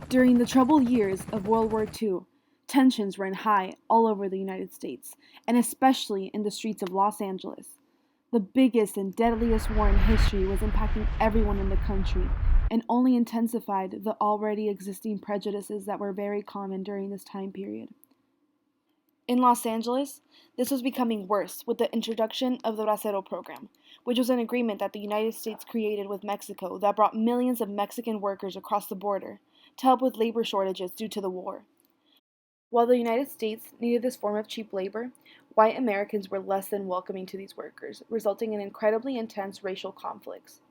During the troubled years of World War II, tensions ran high all over the United States, and especially in the streets of Los Angeles. The biggest and deadliest war in history was impacting everyone in the country and only intensified the already existing prejudices that were very common during this time period. In Los Angeles, this was becoming worse with the introduction of the Bracero program, which was an agreement that the United States created with Mexico that brought millions of Mexican workers across the border to help with labor shortages due to the war. While the United States needed this form of cheap labor, white Americans were less than welcoming to these workers, resulting in incredibly intense racial conflicts.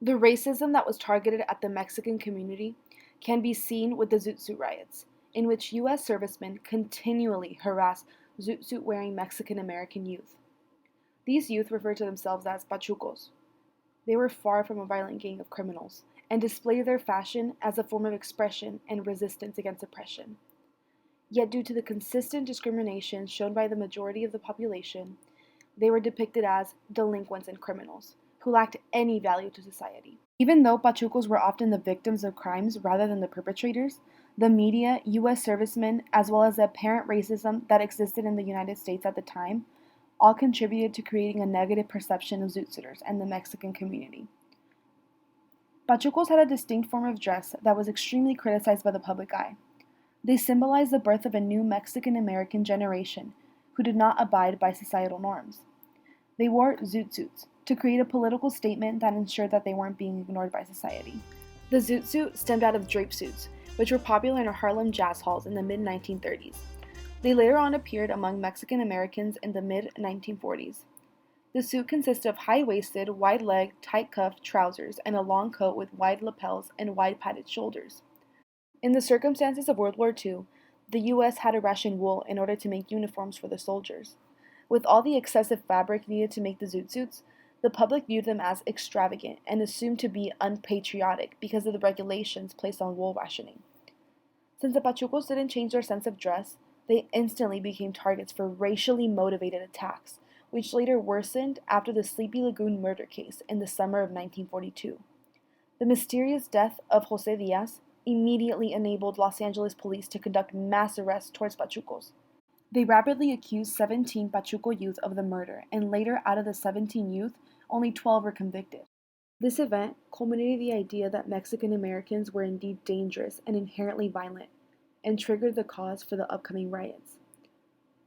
The racism that was targeted at the Mexican community can be seen with the Zoot riots, in which U.S. servicemen continually harassed Zoot wearing Mexican American youth. These youth referred to themselves as pachucos. They were far from a violent gang of criminals and displayed their fashion as a form of expression and resistance against oppression. Yet, due to the consistent discrimination shown by the majority of the population, they were depicted as delinquents and criminals who lacked any value to society. Even though pachucos were often the victims of crimes rather than the perpetrators, the media, U.S. servicemen, as well as the apparent racism that existed in the United States at the time, all contributed to creating a negative perception of Zoot and the Mexican community. Pachucos had a distinct form of dress that was extremely criticized by the public eye. They symbolized the birth of a new Mexican American generation who did not abide by societal norms. They wore zoot suits to create a political statement that ensured that they weren't being ignored by society. The zoot suit stemmed out of drape suits, which were popular in Harlem jazz halls in the mid-1930s. They later on appeared among Mexican Americans in the mid-1940s. The suit consisted of high-waisted, wide-legged, tight-cuffed trousers and a long coat with wide lapels and wide padded shoulders. In the circumstances of World War II, the U.S. had to ration wool in order to make uniforms for the soldiers. With all the excessive fabric needed to make the zoot suits, the public viewed them as extravagant and assumed to be unpatriotic because of the regulations placed on wool rationing. Since the pachucos didn't change their sense of dress, they instantly became targets for racially motivated attacks, which later worsened after the Sleepy Lagoon murder case in the summer of 1942. The mysterious death of Jose Diaz immediately enabled Los Angeles police to conduct mass arrests towards pachucos. They rapidly accused 17 Pachuco youth of the murder, and later, out of the 17 youth, only 12 were convicted. This event culminated the idea that Mexican Americans were indeed dangerous and inherently violent, and triggered the cause for the upcoming riots.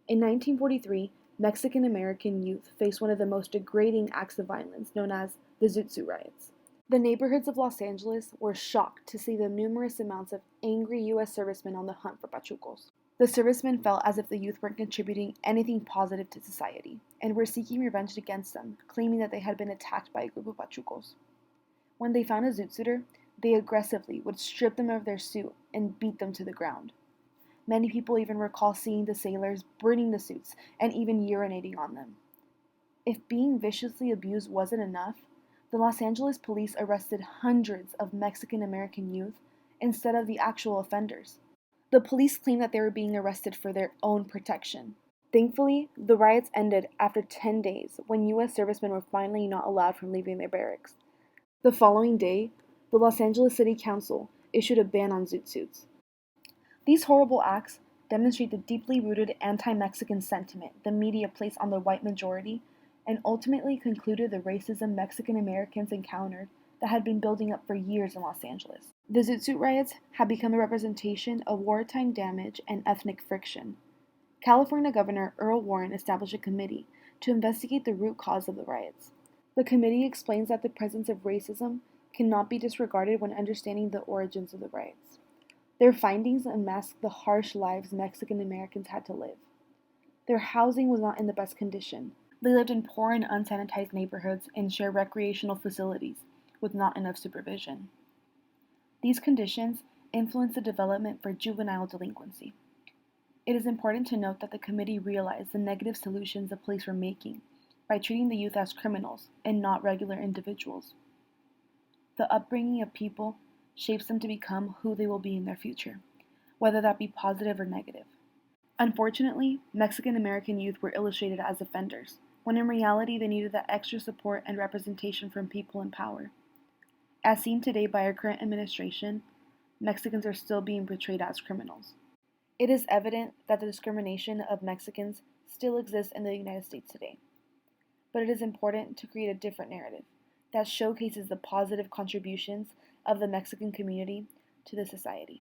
In 1943, Mexican American youth faced one of the most degrading acts of violence, known as the Zoot riots. The neighborhoods of Los Angeles were shocked to see the numerous amounts of angry U.S. servicemen on the hunt for pachucos. The servicemen felt as if the youth weren't contributing anything positive to society, and were seeking revenge against them, claiming that they had been attacked by a group of pachucos. When they found a Zoot Suiter, they aggressively would strip them of their suit and beat them to the ground. Many people even recall seeing the sailors burning the suits and even urinating on them. If being viciously abused wasn't enough, the Los Angeles police arrested hundreds of Mexican American youth instead of the actual offenders. The police claimed that they were being arrested for their own protection. Thankfully, the riots ended after 10 days when U.S. servicemen were finally not allowed from leaving their barracks. The following day, the Los Angeles City Council issued a ban on zoot suits. These horrible acts demonstrate the deeply rooted anti-Mexican sentiment the media placed on the white majority and ultimately concluded the racism Mexican Americans encountered that had been building up for years in Los Angeles. The Zoot Suit riots had become a representation of wartime damage and ethnic friction. California Governor Earl Warren established a committee to investigate the root cause of the riots. The committee explains that the presence of racism cannot be disregarded when understanding the origins of the riots. Their findings unmask the harsh lives Mexican Americans had to live. Their housing was not in the best condition. They lived in poor and unsanitized neighborhoods and shared recreational facilities with not enough supervision. These conditions influenced the development for juvenile delinquency. It is important to note that the committee realized the negative solutions the police were making by treating the youth as criminals and not regular individuals. The upbringing of people shapes them to become who they will be in their future, whether that be positive or negative. Unfortunately, Mexican American youth were illustrated as offenders, when in reality they needed that extra support and representation from people in power. As seen today by our current administration, Mexicans are still being portrayed as criminals. It is evident that the discrimination of Mexicans still exists in the United States today. But it is important to create a different narrative that showcases the positive contributions of the Mexican community to the society.